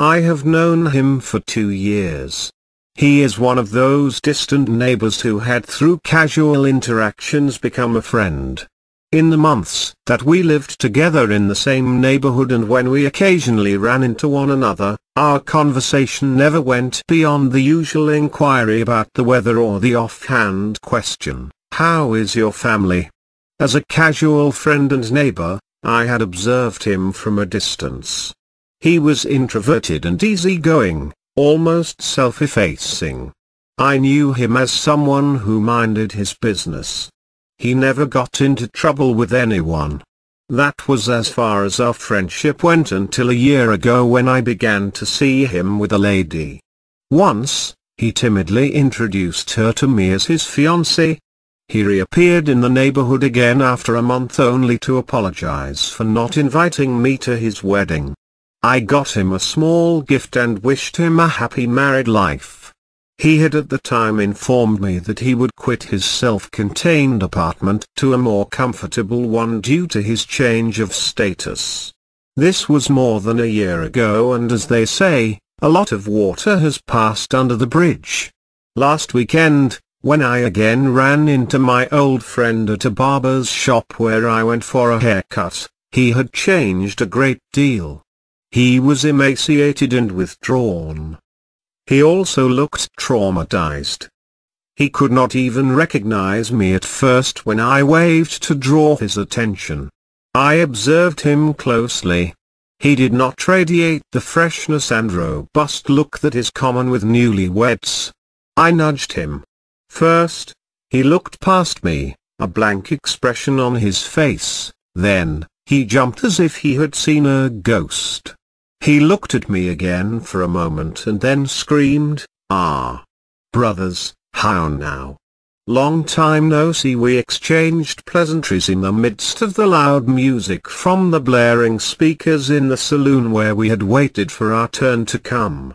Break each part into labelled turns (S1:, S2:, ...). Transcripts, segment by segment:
S1: I have known him for 2 years. He is one of those distant neighbours who had through casual interactions become a friend. In the months that we lived together in the same neighbourhood and when we occasionally ran into one another, our conversation never went beyond the usual inquiry about the weather or the offhand question, "How is your family?" As a casual friend and neighbour, I had observed him from a distance. He was introverted and easygoing, almost self-effacing. I knew him as someone who minded his business. He never got into trouble with anyone. That was as far as our friendship went until a year ago when I began to see him with a lady. Once, he timidly introduced her to me as his fiancée. He reappeared in the neighbourhood again after a month only to apologise for not inviting me to his wedding. I got him a small gift and wished him a happy married life. He had at the time informed me that he would quit his self-contained apartment to a more comfortable one due to his change of status. This was more than a year ago and as they say, a lot of water has passed under the bridge. Last weekend, when I again ran into my old friend at a barber's shop where I went for a haircut, he had changed a great deal. He was emaciated and withdrawn. He also looked traumatized. He could not even recognize me at first when I waved to draw his attention. I observed him closely. He did not radiate the freshness and robust look that is common with newlyweds. I nudged him. First, he looked past me, a blank expression on his face, then, he jumped as if he had seen a ghost. He looked at me again for a moment and then screamed, "Ah! Brothers, how now? Long time no see." We exchanged pleasantries in the midst of the loud music from the blaring speakers in the saloon where we had waited for our turn to come.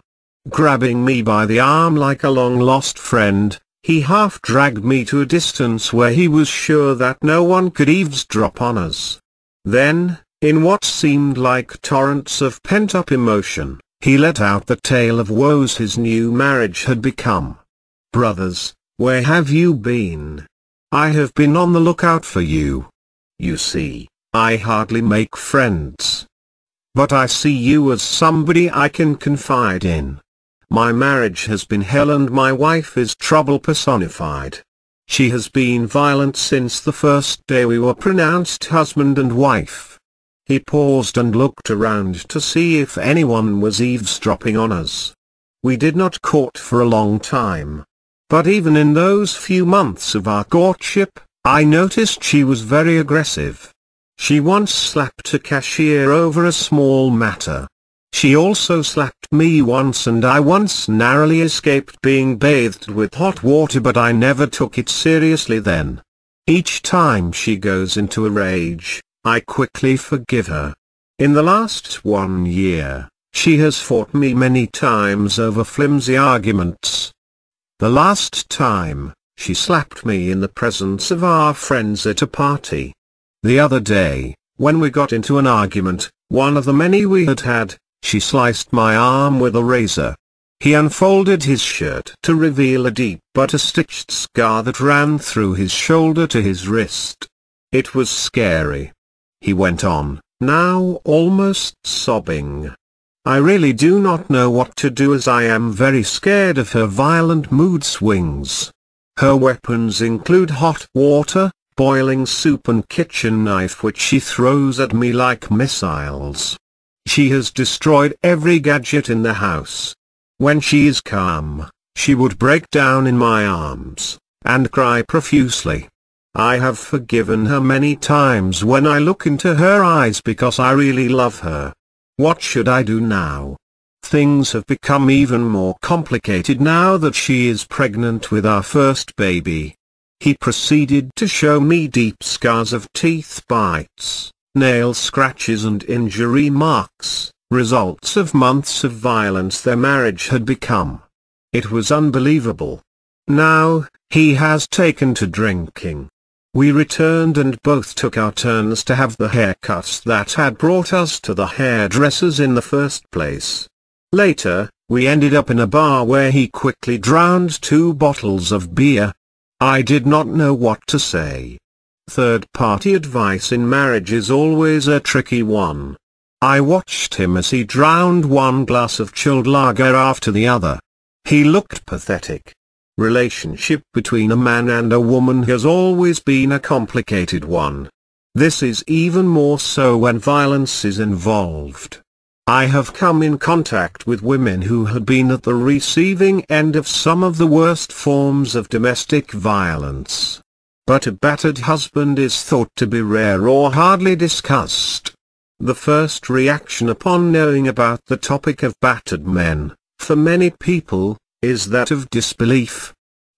S1: Grabbing me by the arm like a long-lost friend, he half-dragged me to a distance where he was sure that no one could eavesdrop on us. Then, in what seemed like torrents of pent-up emotion, he let out the tale of woes his new marriage had become. "Brothers, where have you been? I have been on the lookout for you. You see, I hardly make friends. But I see you as somebody I can confide in. My marriage has been hell and my wife is trouble personified. She has been violent since the first day we were pronounced husband and wife." He paused and looked around to see if anyone was eavesdropping on us. We did not court for a long time. But even in those few months of our courtship, I noticed she was very aggressive. She once slapped a cashier over a small matter. She also slapped me once and I once narrowly escaped being bathed with hot water, but I never took it seriously then. Each time she goes into a rage, I quickly forgive her. In the last 1 year, she has fought me many times over flimsy arguments. The last time, she slapped me in the presence of our friends at a party. The other day, when we got into an argument, one of the many we had had, she sliced my arm with a razor. He unfolded his shirt to reveal a deep but stitched scar that ran through his shoulder to his wrist. It was scary. He went on, now almost sobbing. "I really do not know what to do as I am very scared of her violent mood swings. Her weapons include hot water, boiling soup and kitchen knife which she throws at me like missiles. She has destroyed every gadget in the house. When she is calm, she would break down in my arms, and cry profusely. I have forgiven her many times when I look into her eyes because I really love her. What should I do now? Things have become even more complicated now that she is pregnant with our first baby." He proceeded to show me deep scars of teeth bites, nail scratches and injury marks, results of months of violence their marriage had become. It was unbelievable. Now, he has taken to drinking. We returned and both took our turns to have the haircuts that had brought us to the hairdressers in the first place. Later, we ended up in a bar where he quickly drowned 2 bottles of beer. I did not know what to say. Third-party advice in marriage is always a tricky one. I watched him as he drowned 1 glass of chilled lager after the other. He looked pathetic. Relationship between a man and a woman has always been a complicated one. This is even more so when violence is involved. I have come in contact with women who had been at the receiving end of some of the worst forms of domestic violence. But a battered husband is thought to be rare or hardly discussed. The first reaction upon knowing about the topic of battered men, for many people, is that of disbelief.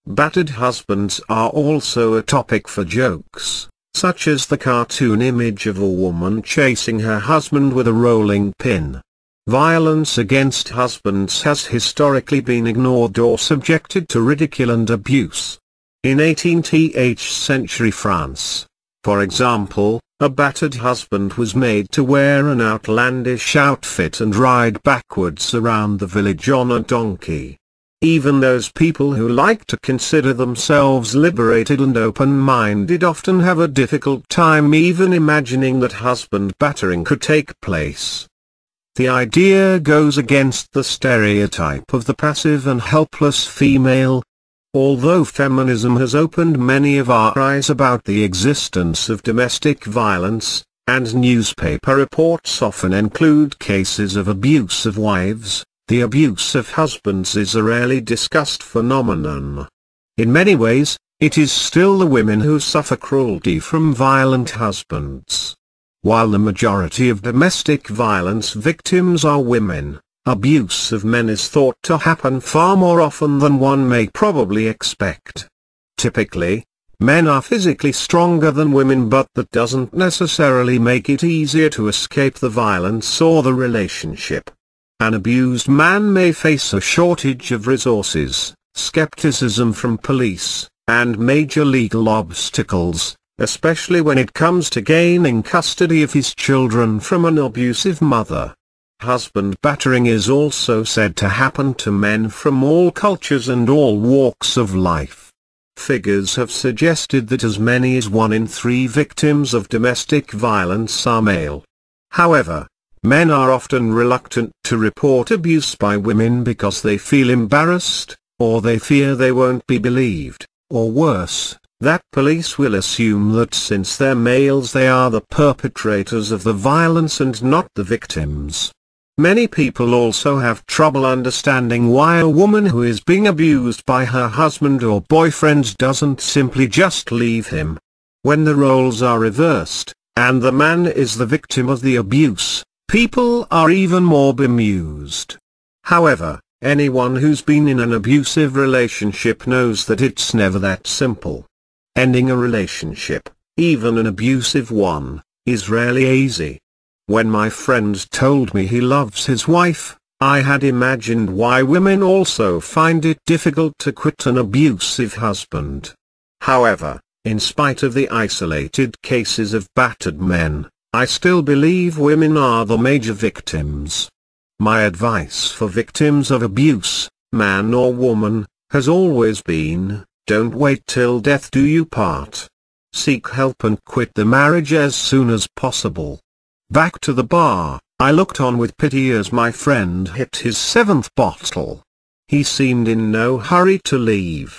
S1: Battered husbands are also a topic for jokes, such as the cartoon image of a woman chasing her husband with a rolling pin. Violence against husbands has historically been ignored or subjected to ridicule and abuse. In 18th century France, for example, a battered husband was made to wear an outlandish outfit and ride backwards around the village on a donkey. Even those people who like to consider themselves liberated and open-minded often have a difficult time even imagining that husband battering could take place. The idea goes against the stereotype of the passive and helpless female. Although feminism has opened many of our eyes about the existence of domestic violence, and newspaper reports often include cases of abuse of wives, the abuse of husbands is a rarely discussed phenomenon. In many ways, it is still the women who suffer cruelty from violent husbands. While the majority of domestic violence victims are women, abuse of men is thought to happen far more often than one may probably expect. Typically, men are physically stronger than women, but that doesn't necessarily make it easier to escape the violence or the relationship. An abused man may face a shortage of resources, skepticism from police, and major legal obstacles, especially when it comes to gaining custody of his children from an abusive mother. Husband battering is also said to happen to men from all cultures and all walks of life. Figures have suggested that as many as 1 in 3 victims of domestic violence are male. However, men are often reluctant to report abuse by women because they feel embarrassed, or they fear they won't be believed, or worse, that police will assume that since they're males they are the perpetrators of the violence and not the victims. Many people also have trouble understanding why a woman who is being abused by her husband or boyfriend doesn't simply just leave him. When the roles are reversed, and the man is the victim of the abuse, people are even more bemused. However, anyone who's been in an abusive relationship knows that it's never that simple. Ending a relationship, even an abusive one, is rarely easy. When my friend told me he loves his wife, I had imagined why women also find it difficult to quit an abusive husband. However, in spite of the isolated cases of battered men, I still believe women are the major victims. My advice for victims of abuse, man or woman, has always been, don't wait till death do you part. Seek help and quit the marriage as soon as possible. Back to the bar, I looked on with pity as my friend hit his 7th bottle. He seemed in no hurry to leave.